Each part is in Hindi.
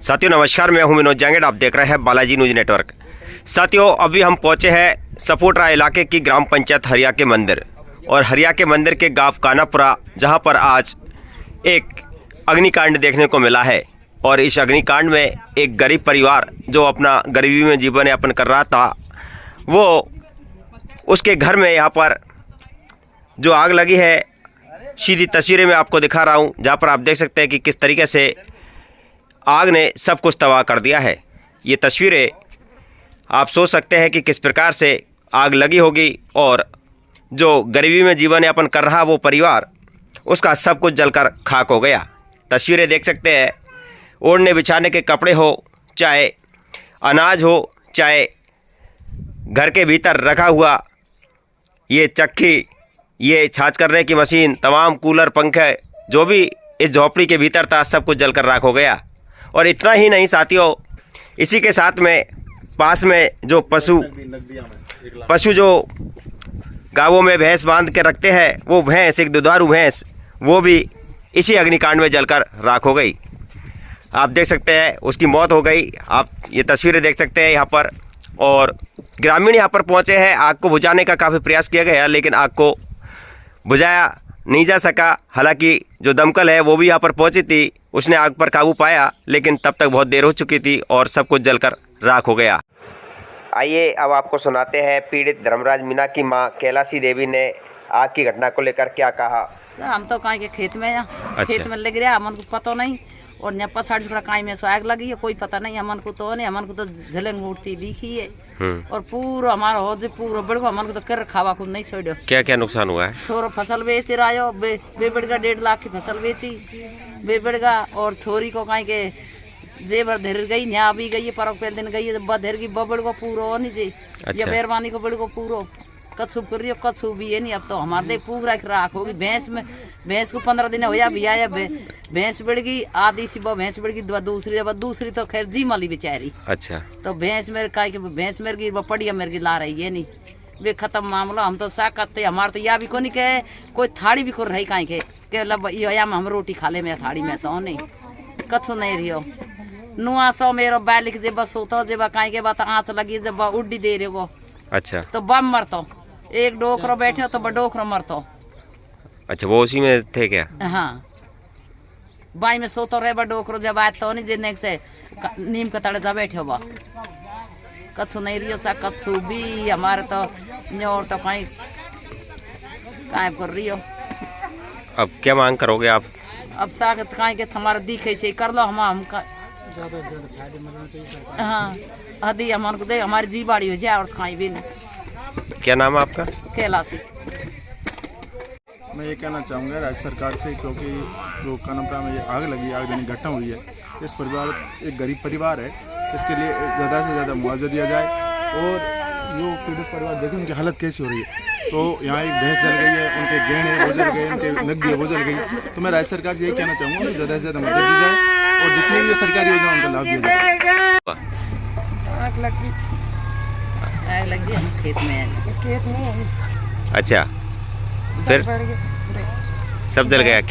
साथियों नमस्कार, मैं हूं विनोद जांगेड़। आप देख रहे हैं बालाजी न्यूज नेटवर्क। साथियों अभी हम पहुंचे हैं सपोटरा इलाके की ग्राम पंचायत हरिया के मंदिर और हरिया के मंदिर के गांव कानापुरा, जहां पर आज एक अग्निकांड देखने को मिला है। और इस अग्निकांड में एक गरीब परिवार जो अपना गरीबी में जीवन यापन कर रहा था, वो उसके घर में यहाँ पर जो आग लगी है, सीधी तस्वीरें मैं आपको दिखा रहा हूँ, जहाँ पर आप देख सकते हैं कि किस तरीके से आग ने सब कुछ तबाह कर दिया है। ये तस्वीरें आप सोच सकते हैं कि किस प्रकार से आग लगी होगी और जो गरीबी में जीवन यापन कर रहा वो परिवार, उसका सब कुछ जलकर खाक हो गया। तस्वीरें देख सकते हैं, ओढ़ने बिछाने के कपड़े हो, चाहे अनाज हो, चाहे घर के भीतर रखा हुआ ये चक्की, ये छाछ करने की मशीन, तमाम कूलर, पंखे, जो भी इस झोपड़ी के भीतर था, सब कुछ जलकर राख हो गया। और इतना ही नहीं साथियों, इसी के साथ में पास में जो पशु जो गांवों में भैंस बांध के रखते हैं, वो भैंस, एक दुधारू भैंस, वो भी इसी अग्निकांड में जलकर राख हो गई। आप देख सकते हैं उसकी मौत हो गई। आप ये तस्वीरें देख सकते हैं यहाँ पर। और ग्रामीण यहाँ पर पहुँचे हैं, आग को बुझाने का काफ़ी प्रयास किया गया, लेकिन आग को बुझाया नहीं जा सका। हालांकि जो दमकल है वो भी यहाँ पर पहुंची थी, उसने आग पर काबू पाया, लेकिन तब तक बहुत देर हो चुकी थी और सब कुछ जलकर राख हो गया। आइए अब आपको सुनाते हैं पीड़ित धर्मराज मीना की मां कैलाशी देवी ने आग की घटना को लेकर क्या कहा। हम तो कहीं के खेत में अच्छा। खेत में लग रहा, हमन को पता नहीं। और नप्पा साड़ी थोड़ा काई में आग लगी है, कोई पता नहीं हमन को तो नहीं। हमन को तो झलंग उठती दिखी है। और पूरा हमारा हो जो पूरा बड़को हमन को तो कर खावा खुद नहीं छोड़ो। क्या क्या नुकसान हुआ है? छोरो फसल बेच रहा हो, बेबड़गा 1.5 लाख की फसल बेची बेबड़गा। और छोरी को कहीं के जेबर धर गई, यहाँ भी गई है, परक पहले दिन गई है, धर गई बबड़ को पूरा नहीं जी। ये बेरवानी को बड़ को पूरा कछू कर रही हो, कछू भी है नहीं। अब तो हमारे पूरा राख होगी। भैंस को 15 दिन होया भी आया, भैंस बढ़ गई आधी सी, भैंस बढ़ गई दूसरी तो खैर जी माली बेचारी। अच्छा। तो भैंस मेरे भैंस मेरे की पड़िया मेरे की ला रही है नहीं, वे खत्म मामला। हम तो सा करते हमारे तो या भी को नहीं कहे, कोई थाड़ी भी को रही कहीं के लब हम रोटी खा ले, मैं थाड़ी में तो नहीं कछू नहीं रही। नुआ सौ मेरो बैलिक जे बस होता जे कहीं के बात आँच लगी जब उड्डी दे रहे वो। अच्छा। तो बम मरतो, एक डोकरो बैठे तो डोकरो मरतो। अच्छा, वो उसी में थे क्या? हाँ, बाई में सोतो रहे डोकरो, जब आए तो नहीं जिन्ने से नीम के तड़े जा बैठे बा। कछु नहीं रियो सा, कछु भी हमारे तो न्योर तो कहीं कायब कर रही हो। अब क्या मांग करोगे आप? अब सागत कहीं के हमारा दिखे से कर लो, हमका ज्यादा से ज्यादा फायदे मिलना चाहिए। हाँ, आदि हमारे को दे, हमारी जी बाड़ी हो जाए और खाई भी नहीं। क्या नाम है आपका? कैलाशी। मैं ये कहना चाहूँगा राज्य सरकार से, क्योंकि जो कानापुरा में ये आग लगी, आग जनी घटना हुई है, इस परिवार एक गरीब परिवार है, इसके लिए ज़्यादा से ज़्यादा मुआवजा दिया जाए। और जो पीड़ित परिवार देखें उनकी हालत कैसी हो रही है। तो यहाँ एक भैंस जल गई है, उनके गहने वो जल गए, उनके नकदी वो जल गई। तो मैं राज्य सरकार से यही कहना चाहूँगा कि ज़्यादा से ज़्यादा मदद दी जाए और जितनी भी सरकारी योजना उनका लाभ दिया जाए। आग लगी हम खेत में। अच्छा, फिर सब जल गया?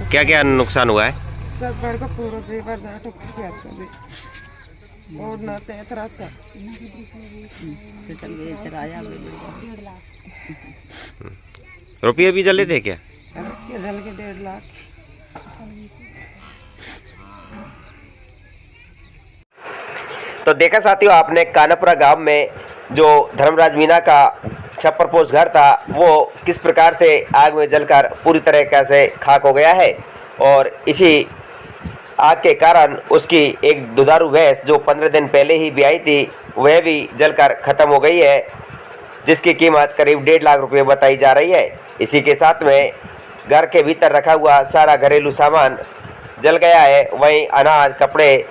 क्या क्या नुकसान हुआ है? सब बड़ को पूरा जेवर जाट और ना से तरह से फिसल गए, चराया रुपये भी जले थे क्या? जल के 1.5 लाख। तो देखा साथियों आपने, कानापुरा गांव में जो धर्मराज मीना का छप्पर पोस्ट घर था, वो किस प्रकार से आग में जलकर पूरी तरह से खाक हो गया है। और इसी आग के कारण उसकी एक दुधारू भैंस जो 15 दिन पहले ही ब्याई थी, वह भी जलकर ख़त्म हो गई है, जिसकी कीमत करीब 1.5 लाख रुपये बताई जा रही है। इसी के साथ में घर के भीतर रखा हुआ सारा घरेलू सामान जल गया है, वहीं अनाज, कपड़े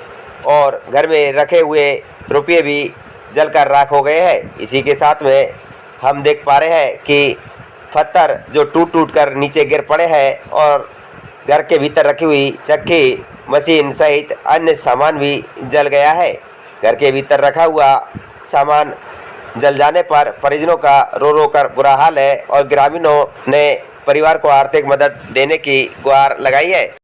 और घर में रखे हुए रुपये भी जलकर राख हो गए हैं। इसी के साथ में हम देख पा रहे हैं कि पत्थर जो टूट कर नीचे गिर पड़े हैं और घर के भीतर रखी हुई चक्की, मशीन सहित अन्य सामान भी जल गया है। घर के भीतर रखा हुआ सामान जल जाने पर परिजनों का रो कर बुरा हाल है और ग्रामीणों ने परिवार को आर्थिक मदद देने की गुहार लगाई है।